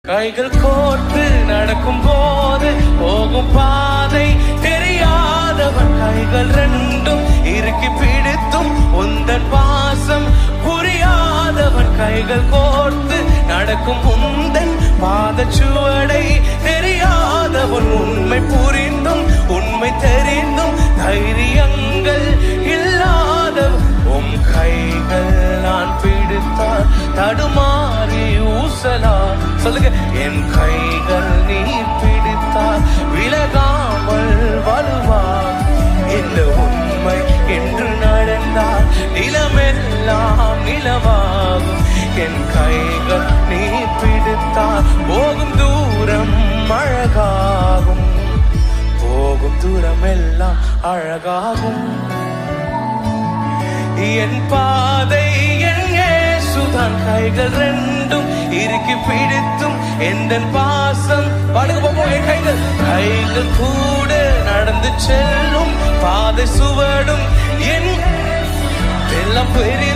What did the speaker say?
கைகள் கோர்த்து நடக்கும் போது போகும் பாதை தெரியாதவன் கைகள் ரெண்டும் இறுக்கி பிடித்தும் உந்தன் பாசம் புரியாதவன் கைகள் கோர்த்து நடக்கும் உந்தன் பாதச்சுவடை தெரியாதவன் உண்மை புரிந்தும் உண்மை தெரிந்தும் தைரியங்கள் இல்லாதவன் உம் கைகள் நான் பிடித்தால் தடுமாறி ஊசலா சொல்லுங்க என் கைகள் நீ பிடித்தால் விலகாமல் வலுவா இந்த உண்மை என்று நடந்தால் நிலமெல்லாம் நிலவாகும் என் கைகள் நீ பிடித்தால் போகும் தூரம் அழகாகும் போகும் தூரம் எல்லாம் அழகாகும் என் பாதை என் இயேசுதான் கைகள் ரெண்டும் இறுக்கி பிடித்தும் எந்தன் பாசம் படுக கைகள் கைகள் கூட நடந்து செல்லும் பாதை சுவடும் என் எல்லாம் பெரிய